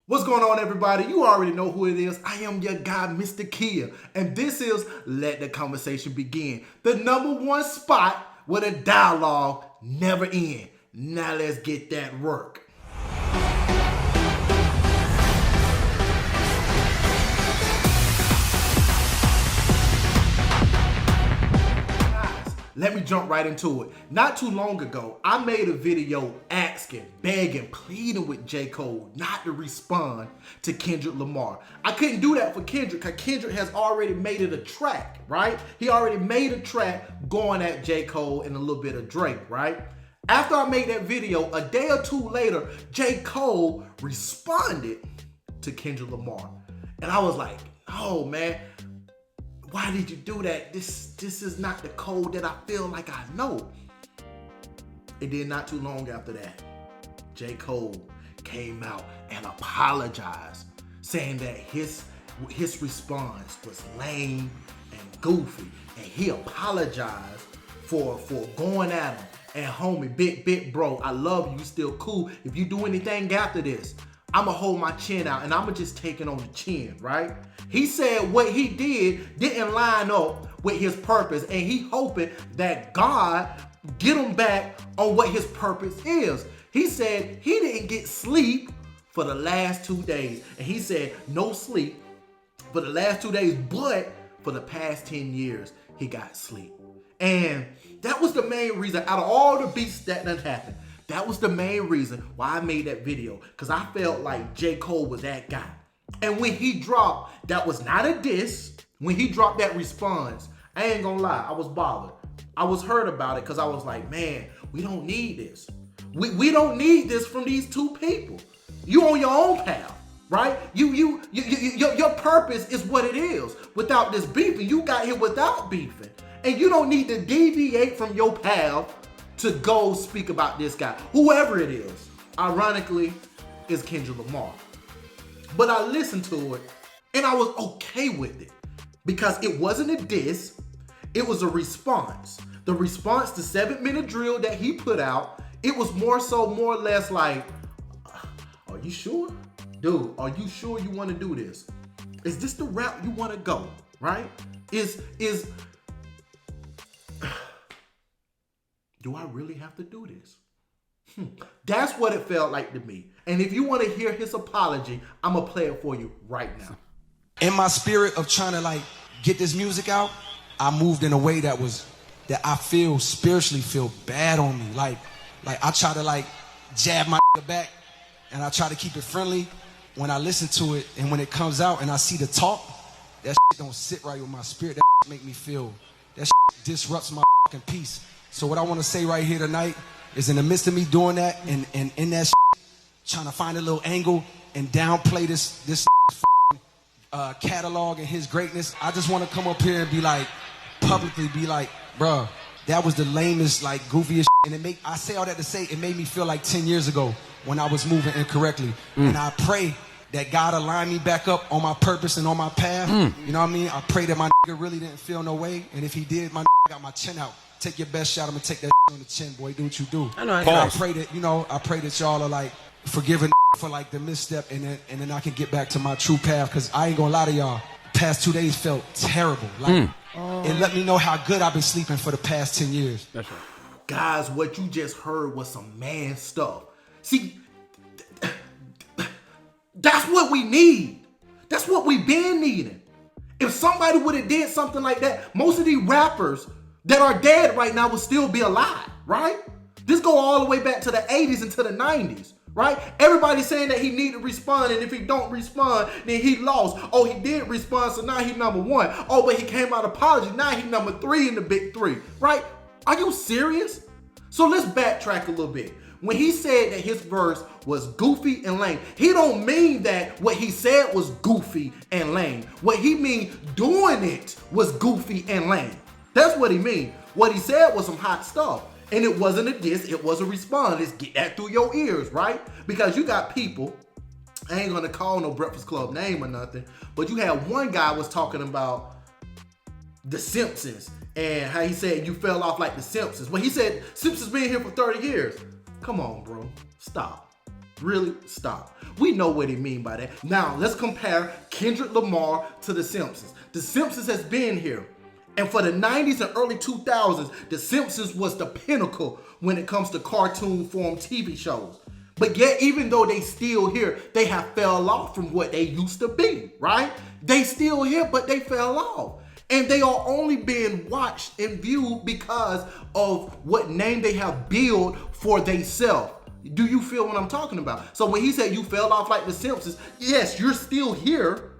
What's going on, everybody? You already know who it is. I am your guy, Mr. Kia, and this is Let the Conversation Begin, the #1 spot where the dialogue never ends. Now let's get that work. Let me jump right into it. Not too long ago, I made a video asking, begging, pleading with J. Cole not to respond to Kendrick Lamar. I couldn't do that for Kendrick because Kendrick has already made it a track, right? He already made a track going at J. Cole and a little bit of Drake, right? After I made that video, a day or two later, J. Cole responded to Kendrick Lamar. And I was like, oh man, why did you do that? This is not the Cole that I feel like I know. And then not too long after that, J. Cole came out and apologized, saying that his response was lame and goofy. And he apologized for going at him. And homie, big bro, I love you, still cool. If you do anything after this, I'ma hold my chin out and I'ma just take it on the chin, right? He said what he didn't line up with his purpose, and he hoping that God get him back on what his purpose is. He said he didn't get sleep for the last 2 days, and he said no sleep for the last 2 days, but for the past 10 years, he got sleep. And that was the main reason out of all the beats that done happened. That was the main reason why I made that video, because I felt like J. Cole was that guy. And when he dropped, that was not a diss. When he dropped that response, I ain't gonna lie, I was bothered. I was hurt about it because I was like, man, we don't need this. We don't need this from these two people. You on your own path, right? Your purpose is what it is. Without this beefing, you got here without beefing. And you don't need to deviate from your path to go speak about this guy, whoever it is. Ironically, is Kendrick Lamar. But I listened to it and I was okay with it because it wasn't a diss, it was a response. The response to 7-Minute Drill that he put out, it was more or less like, are you sure? Dude, are you sure you want to do this? Is this the route you want to go, right? Do I really have to do this? That's what it felt like to me. And if you want to hear his apology, I'm going to play it for you right now. In my spirit of trying to get this music out, I moved in a way that I feel spiritually feel bad on me. Like I try to jab my back and I try to keep it friendly when I listen to it, and when it comes out and I see the talk, that shit don't sit right with my spirit. That shit make me feel, that shit disrupts my fucking peace. So what I want to say right here tonight is, in the midst of me doing that and in that shit, trying to find a little angle and downplay this catalog and his greatness, I just want to come up here and be like, publicly be like, bruh, that was the lamest, goofiest shit. And I say all that to say, it made me feel like 10 years ago when I was moving incorrectly. And I pray that God align me back up on my purpose and on my path. You know what I mean? I pray that my nigga really didn't feel no way. And if he did, my nigga got my chin out. Take your best shot. I'm gonna take that on the chin, boy. Do what you do. I know. I pray that I pray that y'all are forgiving for the misstep, and then I can get back to my true path. Cause I ain't gonna lie to y'all. The past 2 days felt terrible. It let me know how good I've been sleeping for the past 10 years. That's right. Guys, what you just heard was some man stuff. See, that's what we need. That's what we've been needing. If somebody would have did something like that, most of these rappers that are dead right now would still be alive, right? This go all the way back to the 80s and to the 90s, right? Everybody's saying that he need to respond, and if he don't respond, then he lost. Oh, he did respond, so now he #1. Oh, but he came out apology, now he #3 in the big three, right? Are you serious? So let's backtrack a little bit. When he said that his verse was goofy and lame, he don't mean that what he said was goofy and lame. What he mean, doing it was goofy and lame. That's what he mean. What he said was some hot stuff. And it wasn't a diss, it was a response. Let's get that through your ears, right? Because you got people, I ain't gonna call no Breakfast Club name or nothing, but you had one guy was talking about The Simpsons and how he said you fell off like The Simpsons. Well, he said Simpsons been here for 30 years. Come on, bro. Stop. Really? Stop. We know what he mean by that. Now, let's compare Kendrick Lamar to The Simpsons. The Simpsons has been here. And for the 90s and early 2000s, The Simpsons was the pinnacle when it comes to cartoon form TV shows. But yet, even though they still here, they have fell off from what they used to be, right? They still here, but they fell off. And they are only being watched and viewed because of what name they have built for themselves. Do you feel what I'm talking about? So when he said you fell off like The Simpsons, yes, you're still here,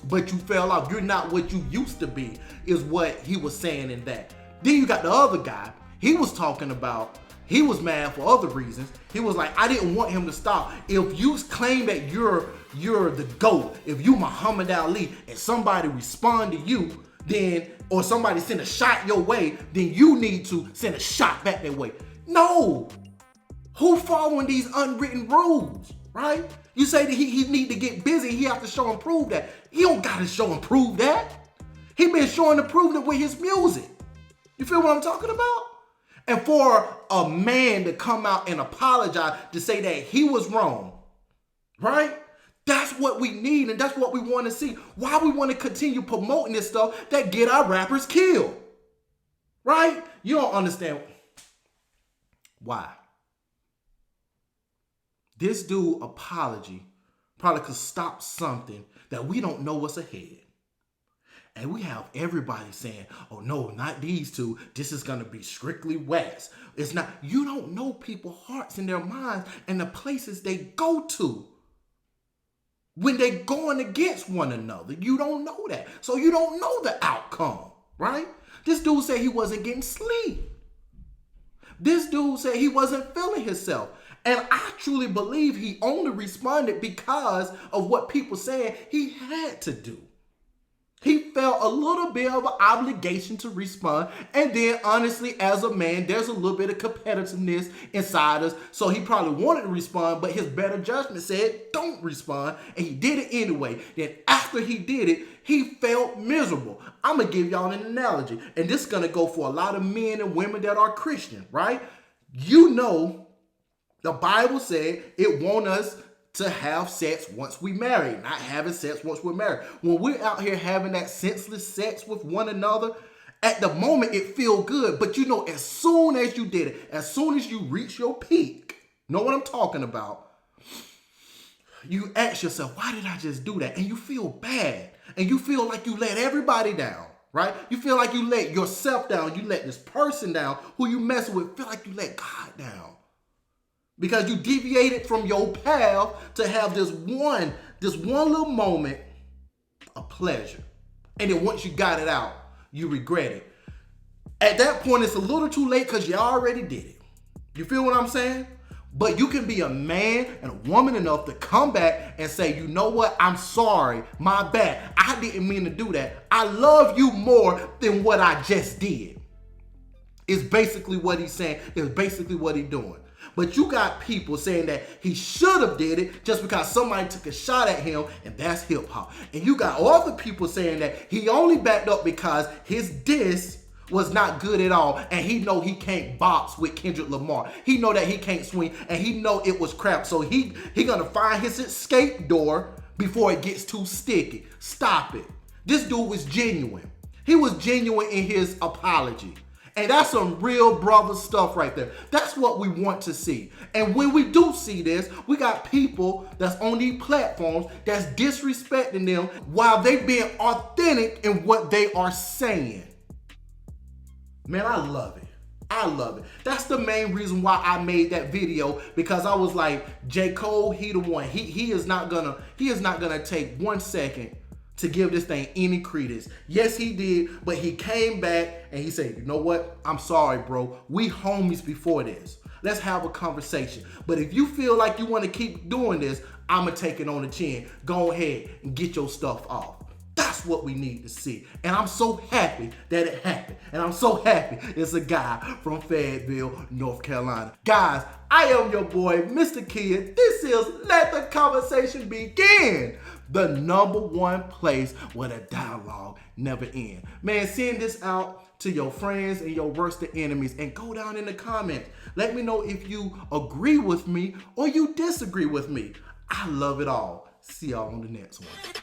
but you fell off. You're not what you used to be, is what he was saying in that. Then you got the other guy. He was talking about, he was mad for other reasons. He was like, I didn't want him to stop. If you claim that you're the GOAT, if you Muhammad Ali and somebody respond to you, then, or somebody send a shot your way, then you need to send a shot back their way. No. Who following these unwritten rules, right? You say that he need to get busy, he have to show and prove that. He don't gotta show and prove that. He been showing and proving it with his music. You feel what I'm talking about? And for a man to come out and apologize, to say that he was wrong, right? That's what we need, and that's what we want to see. Why we want to continue promoting this stuff that get our rappers killed, right? You don't understand why. This dude apology probably could stop something that we don't know what's ahead. And we have everybody saying, oh no, not these two. This is going to be strictly West. It's not. You don't know people's hearts and their minds and the places they go to when they going against one another. You don't know that. So you don't know the outcome, right? This dude said he wasn't getting sleep. This dude said he wasn't feeling himself. And I truly believe he only responded because of what people said he had to do. He felt a little bit of an obligation to respond. And then honestly, as a man, there's a little bit of competitiveness inside us. So he probably wanted to respond, but his better judgment said, don't respond. And he did it anyway. Then after he did it, he felt miserable. I'm going to give y'all an analogy. And this is going to go for a lot of men and women that are Christian, right? You know, the Bible said it wants us to have sex once we marry, not having sex once we're married. When we're out here having that senseless sex with one another, at the moment it feel good, but you know, as soon as you did it, as soon as you reach your peak, know what I'm talking about, you ask yourself, why did I just do that? And you feel bad, and you feel like you let everybody down, right? You feel like you let yourself down, you let this person down who you messing with, feel like you let God down. Because you deviated from your path to have this one little moment of pleasure. And then once you got it out, you regret it. At that point, it's a little too late because you already did it. You feel what I'm saying? But you can be a man and a woman enough to come back and say, you know what? I'm sorry. My bad. I didn't mean to do that. I love you more than what I just did. It's basically what he's saying. It's basically what he's doing. But you got people saying that he should have did it just because somebody took a shot at him, and that's hip hop. And you got other people saying that he only backed up because his diss was not good at all, and he know he can't box with Kendrick Lamar. He know that he can't swing, and he know it was crap. So he gonna find his escape door before it gets too sticky. Stop it. This dude was genuine. He was genuine in his apology. And that's some real brother stuff right there. That's what we want to see. And when we do see this, we got people that's on these platforms that's disrespecting them while they being authentic in what they are saying. Man, I love it. I love it. That's the main reason why I made that video, because I was like, J. Cole, he the one. He is not gonna take 1 second to give this thing any credence. Yes, he did, but he came back and he said, you know what? I'm sorry, bro. We homies before this. Let's have a conversation. But if you feel like you want to keep doing this, I'm going to take it on the chin. Go ahead and get your stuff off. That's what we need to see. And I'm so happy that it happened. And I'm so happy it's a guy from Fayetteville, North Carolina. Guys, I am your boy, Mr. Kid. This is Let the Conversation Begin, the #1 place where the dialogue never ends. Man, send this out to your friends and your worst enemies and go down in the comments. Let me know if you agree with me or you disagree with me. I love it all. See y'all on the next one.